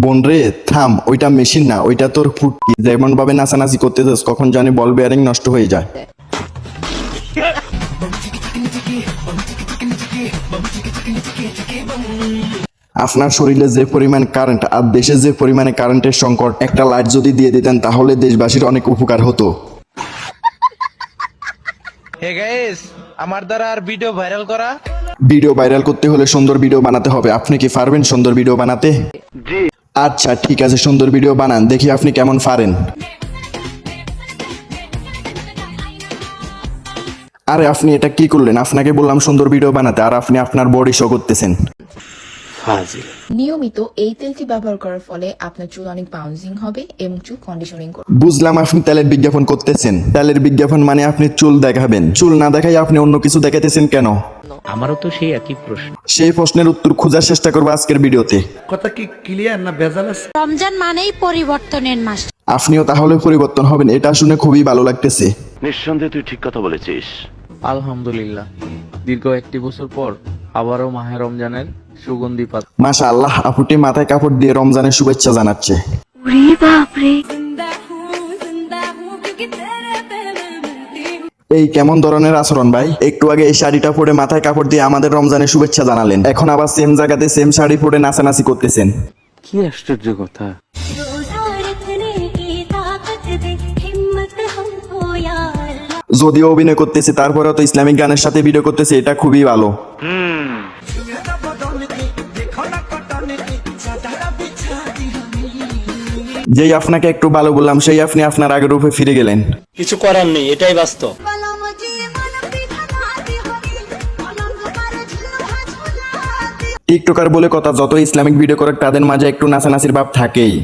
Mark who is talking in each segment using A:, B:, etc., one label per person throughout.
A: বোন রে থাম, ওইটা মেশিন না, ওইটা তোর ফুটকি। যেমন ভাবে নাচানাচি করতেছিস কখন জানি বল বেয়ারিং নষ্ট হয়ে যায়। আপনার শরীরে যে পরিমাণ কারেন্ট আর দেশে যে পরিমাণে কারেন্টের সংকট, একটা লাইট যদি দিয়ে দিতেন তাহলে দেশবাসীর অনেক উপকার হতো।
B: হে গাইস, আমার দ্বারা আর ভিডিও ভাইরাল করা।
A: ভিডিও ভাইরাল করতে হলে সুন্দর ভিডিও বানাতে হবে। আপনি কি পারবেন সুন্দর ভিডিও বানাতে? জি। আচ্ছা ঠিক আছে, সুন্দর ভিডিও বানান, দেখি আপনি কেমন পারেন। আরে আপনি এটা কি করলেন? আপনাকে বললাম সুন্দর ভিডিও বানাতে, আর আপনি আপনার বডি শো করতেছেন।
C: নিয়মিত এই তেলটি ব্যবহার করার ফলে আপনার চুল অনেক বাউন্সিং হবে এবং চুল কন্ডিশনিং করবে।
A: বুঝলাম আপনি তেলের বিজ্ঞাপন করতেছেন। তেলের বিজ্ঞাপন মানে আপনি চুল দেখাবেন, চুল না দেখাই আপনি অন্য কিছু দেখাইতেছেন কেন?
D: আমারও তো সেই একই প্রশ্ন।
A: সেই প্রশ্নের উত্তর খোঁজার চেষ্টা করবো আজকের ভিডিওতে।
E: কথা কি ক্লিয়ার না ভেজাল আছে?
F: রমজান মানেই পরিবর্তনের মাস।
A: আপনিও তাহলে পরিবর্তন হবেন, এটা শুনে খুবই ভালো লাগতেছে।
G: নিঃসন্দেহে তুই ঠিক কথা বলেছিস।
D: আলহামদুলিল্লাহ, দীর্ঘ 1 বছর পর আবারও মাহে রমজানের সুগন্ধি পাত।
A: মাশাআল্লাহ, আপুটি মাথায় কাপড় দিয়ে রমজানের শুভেচ্ছা জানাচ্ছে। এই কেমন ধরনের আচরণ ভাই? একটু আগে এই শাড়িটা পরে মাথায় কাপড় দিয়ে আমাদের রমজানের শুভেচ্ছা জানালেন, এখন আবার সেম জায়গাতে সেম শাড়ি পরে নাচানাচি করতেছেন।
D: কি আশ্চর্য কথা।
A: যদিও অভিনয় করতেছে তারপরেও তো ইসলামিক গানের সাথে ভিডিও করতেছে, এটা খুবই ভালো। যেই আপনাকে একটু ভালো বললাম সেই আপনি আপনার আগের রূপে ফিরে গেলেন।
H: কিছু করার নেই, এটাই বাস্তব।
A: টিকটকার বলে কথা, যত ইসলামিক ভিডিও করে তাদের মাঝে একটু নাচানাচির ভাব থাকেই।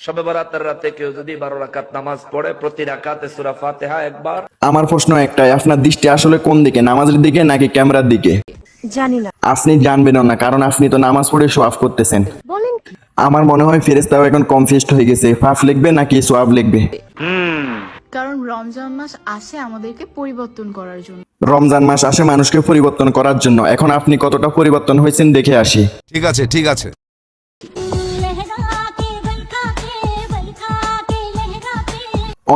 H: শবে বরাতের রাতে কেউ যদি 12 রাকাত নামাজ পড়ে, প্রতি রাকাতে সূরা ফাতিহা একবার।
A: আমার প্রশ্ন একটাই, আপনার দৃষ্টি আসলে কোন দিকে, নামাজের দিকে নাকি ক্যামেরার দিকে?
F: জানি না।
A: আপনি জানবেনও না, কারণ আপনি তো নামাজ পড়ে শো অফ করতেছেন। আমার মনে হয় ফেরেশতাও এখন কনফিউজড হয়ে গেছে, ফাফ লিখবে নাকি সোয়াব লিখবে।
C: কারণ রমজান মাস আসে আমাদেরকে পরিবর্তন করার জন্য।
A: রমজান মাস আসে মানুষকে পরিবর্তন করার জন্য। এখন আপনি কতটা পরিবর্তন হয়েছেন দেখে আসি।
E: ঠিক আছে ঠিক আছে।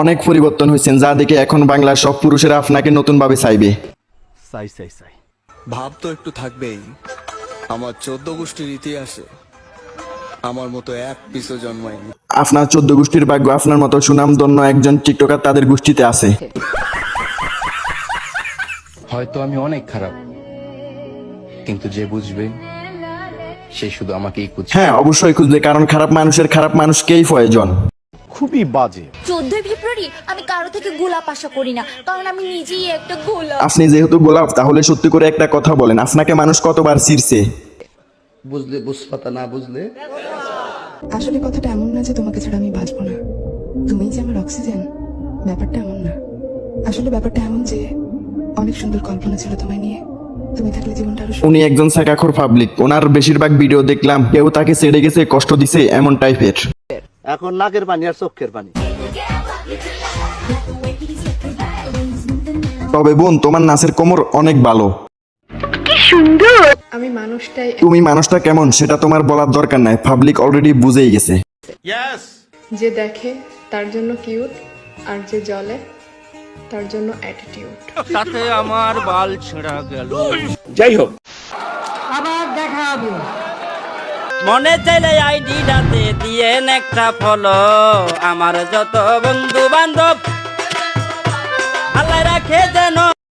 A: অনেক পরিবর্তন হয়েছেন, যা দেখে এখন বাংলার সব পুরুষেরা আপনাকে নতুন ভাবে চাইবে।
I: ভাব তো একটু থাকবেই। আমার 14 গোষ্ঠীর ইতিহাসে আমার মতো এক পিসও জন্মায়নি।
A: আপনার 14 গোষ্ঠীর ভাগ্য আপনার মতো সুনামধন্য একজন টিকটকার তাদের গোষ্ঠীতে আছে।
D: হয়তো আমি অনেক খারাপ, কিন্তু যে বুঝবে সে শুধু আমাকেই খুঁজবে।
A: হ্যাঁ অবশ্যই খুঁজবে, কারণ খারাপ মানুষের খারাপ মানুষকেই প্রয়োজন।
E: খুবই বাজে।
F: 14 ফেব্রুয়ারি আমি কারো থেকে গোলাপ আশা করি না, কারণ আমি নিজেই একটা গোলাপ।
A: আপনি যেহেতু গোলাপ, তাহলে সত্যি করে একটা কথা বলেন, আপনাকে মানুষ কতবার ছিঁড়ছে?
H: বুঝলে বুঝপাতা, না বুঝলে।
C: আসলে কথাটা এমন না যে তোমাকে ছাড়া আমি বাঁচবো না, তুমিই যে আমার অক্সিজেন, ব্যাপারটা এমন না। আসলে ব্যাপারটা এমন যে অনেক সুন্দর কল্পনা ছিল তোমায় নিয়ে, তুমি থাকলে জীবনটা আরো
A: উনি একজন সাকাখোর পাবলিক, ওনার বেশিরভাগ ভিডিও দেখলাম কেউ তাকে ছেড়ে গেছে, কষ্ট দিছে এমন টাইপের।
H: এখন নাকের পানি আর চোখের পানি।
A: তবে বোন, তোমার নাচের কোমর অনেক ভালো।
C: আমি মানুষটাই
A: তুমি মানুষটা কেমন সেটা তোমার বলার দরকার নাই, পাবলিক অলরেডি বুঝেই গেছে।
C: যে দেখে তার জন্য কিউট, আর যে জ্বলে তার জন্য অ্যাটিটিউড।
D: তাতে আমার বাল ছেঁড়া গেল।
H: যাই হোক,
J: মনে চাইলে আইডিটাতে দিয়ে একটা ফলো, আমার যত বন্ধু বান্ধব